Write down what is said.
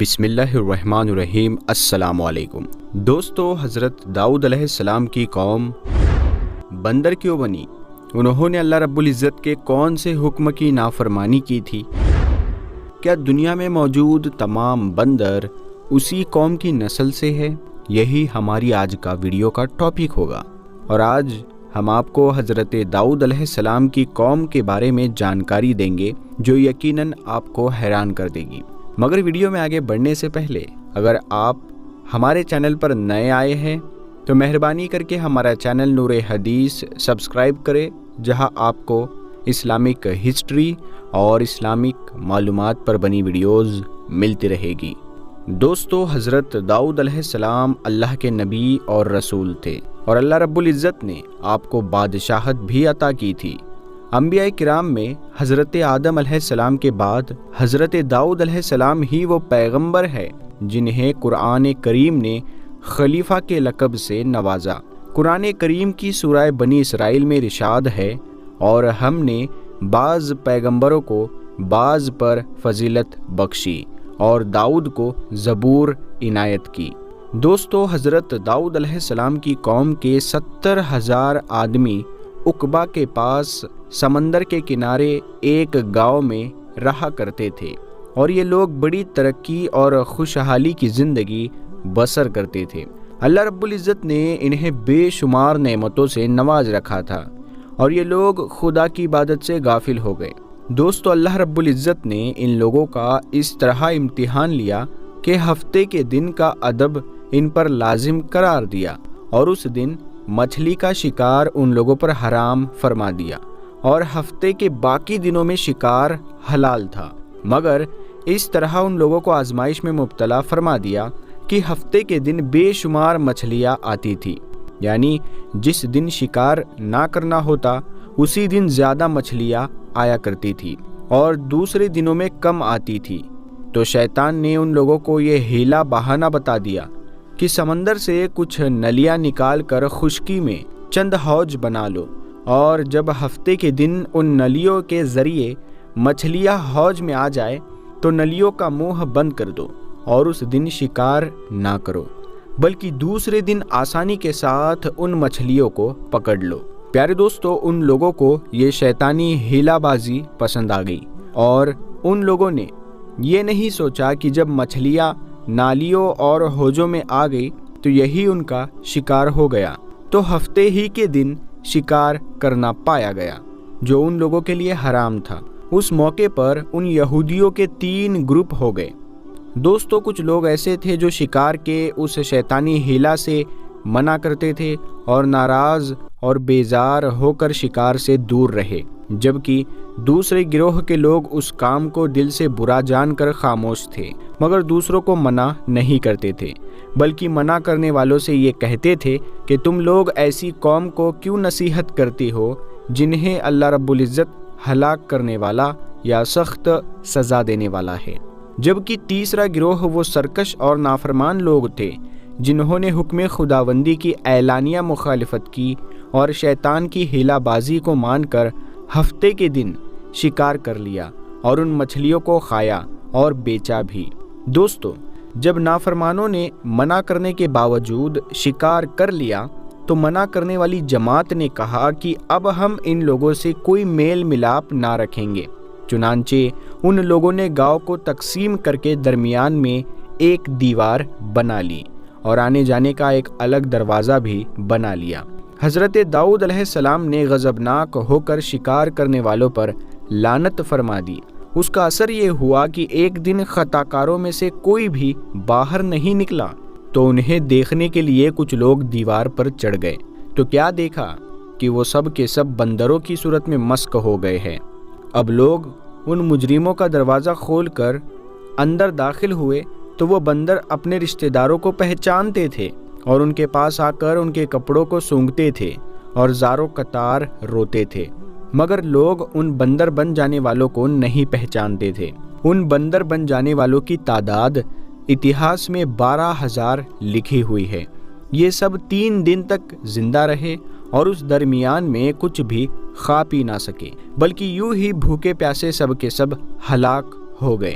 بسم اللہ الرحمن الرحیم۔ السلام علیکم دوستو، حضرت داؤد علیہ السلام کی قوم بندر کیوں بنی؟ انہوں نے اللہ رب العزت کے کون سے حکم کی نافرمانی کی تھی؟ کیا دنیا میں موجود تمام بندر اسی قوم کی نسل سے ہے؟ یہی ہماری آج کا ویڈیو کا ٹاپک ہوگا، اور آج ہم آپ کو حضرت داؤد علیہ السلام کی قوم کے بارے میں جانکاری دیں گے جو یقیناً آپ کو حیران کر دے گی۔ مگر ویڈیو میں آگے بڑھنے سے پہلے اگر آپ ہمارے چینل پر نئے آئے ہیں تو مہربانی کر کے ہمارا چینل نور حدیث سبسکرائب کرے، جہاں آپ کو اسلامک ہسٹری اور اسلامک معلومات پر بنی ویڈیوز ملتی رہے گی۔ دوستو، حضرت داؤد علیہ السلام اللہ کے نبی اور رسول تھے، اور اللہ رب العزت نے آپ کو بادشاہت بھی عطا کی تھی۔ انبیاء کرام میں حضرت آدم علیہ السلام کے بعد حضرت داؤد علیہ السلام ہی وہ پیغمبر ہے جنہیں قرآن کریم نے خلیفہ کے لقب سے نوازا۔ قرآن کریم کی سورہ بنی اسرائیل میں ارشاد ہے، اور ہم نے بعض پیغمبروں کو بعض پر فضیلت بخشی اور داؤد کو زبور عنایت کی۔ دوستو، حضرت داؤد علیہ السلام کی قوم کے 70,000 آدمی عقبہ کے پاس سمندر کے کنارے ایک گاؤں میں رہا کرتے تھے، اور یہ لوگ بڑی ترقی اور خوشحالی کی زندگی بسر کرتے تھے۔ اللہ رب العزت نے انہیں بے شمار نعمتوں سے نواز رکھا تھا، اور یہ لوگ خدا کی عبادت سے غافل ہو گئے۔ دوستو، اللہ رب العزت نے ان لوگوں کا اس طرح امتحان لیا کہ ہفتے کے دن کا ادب ان پر لازم قرار دیا، اور اس دن مچھلی کا شکار ان لوگوں پر حرام فرما دیا، اور ہفتے کے باقی دنوں میں شکار حلال تھا۔ مگر اس طرح ان لوگوں کو آزمائش میں مبتلا فرما دیا کہ ہفتے کے دن بے شمار مچھلیاں آتی تھی، یعنی جس دن شکار نہ کرنا ہوتا اسی دن زیادہ مچھلیاں آیا کرتی تھی، اور دوسرے دنوں میں کم آتی تھی۔ تو شیطان نے ان لوگوں کو یہ ہیلا بہانہ بتا دیا کہ سمندر سے کچھ نلیاں نکال کر خشکی میں چند حوض بنا لو، اور جب ہفتے کے دن ان نلیوں کے ذریعے مچھلیاں حوض میں آ جائے تو نلیوں کا منہ بند کر دو، اور اس دن شکار نہ کرو، بلکہ دوسرے دن آسانی کے ساتھ ان مچھلیوں کو پکڑ لو۔ پیارے دوستو، ان لوگوں کو یہ شیطانی ہیلا بازی پسند آ گئی، اور ان لوگوں نے یہ نہیں سوچا کہ جب مچھلیاں نالیوں اور حوضوں میں آ گئی تو یہی ان کا شکار ہو گیا، تو ہفتے ہی کے دن شکار کرنا پایا گیا جو ان لوگوں کے لیے حرام تھا۔ اس موقع پر ان یہودیوں کے 3 گروپ ہو گئے۔ دوستو، کچھ لوگ ایسے تھے جو شکار کے اس شیطانی ہیلا سے منع کرتے تھے اور ناراض اور بیزار ہو کر شکار سے دور رہے، جبکہ دوسرے گروہ کے لوگ اس کام کو دل سے برا جان کر خاموش تھے، مگر دوسروں کو منع نہیں کرتے تھے، بلکہ منع کرنے والوں سے یہ کہتے تھے کہ تم لوگ ایسی قوم کو کیوں نصیحت کرتے ہو جنہیں اللہ رب العزت ہلاک کرنے والا یا سخت سزا دینے والا ہے۔ جبکہ تیسرا گروہ وہ سرکش اور نافرمان لوگ تھے جنہوں نے حکم خداوندی کی اعلانیہ مخالفت کی اور شیطان کی ہیلا بازی کو مان کر ہفتے کے دن شکار کر لیا اور ان مچھلیوں کو کھایا اور بیچا بھی۔ دوستو، جب نافرمانوں نے منع کرنے کے باوجود شکار کر لیا تو منع کرنے والی جماعت نے کہا کہ اب ہم ان لوگوں سے کوئی میل ملاپ نہ رکھیں گے۔ چنانچہ ان لوگوں نے گاؤں کو تقسیم کر کے درمیان میں ایک دیوار بنا لی اور آنے جانے کا ایک الگ دروازہ بھی بنا لیا۔ حضرت داؤد علیہ السلام نے غضبناک ہو کر شکار کرنے والوں پر لعنت فرما دی۔ اس کا اثر یہ ہوا کہ ایک دن خطا کاروں میں سے کوئی بھی باہر نہیں نکلا، تو انہیں دیکھنے کے لیے کچھ لوگ دیوار پر چڑھ گئے، تو کیا دیکھا کہ وہ سب کے سب بندروں کی صورت میں مسک ہو گئے ہیں۔ اب لوگ ان مجرموں کا دروازہ کھول کر اندر داخل ہوئے تو وہ بندر اپنے رشتہ داروں کو پہچانتے تھے اور ان کے پاس آ کر ان کے کپڑوں کو سونگھتے تھے اور زاروں قطار روتے تھے، مگر لوگ ان بندر بن جانے والوں کو نہیں پہچانتے تھے۔ ان بندر بن جانے والوں کی تعداد اتہاس میں 12,000 لکھی ہوئی ہے۔ یہ سب 3 دن تک زندہ رہے اور اس درمیان میں کچھ بھی کھا پی نہ سکے، بلکہ یوں ہی بھوکے پیاسے سب کے سب ہلاک ہو گئے۔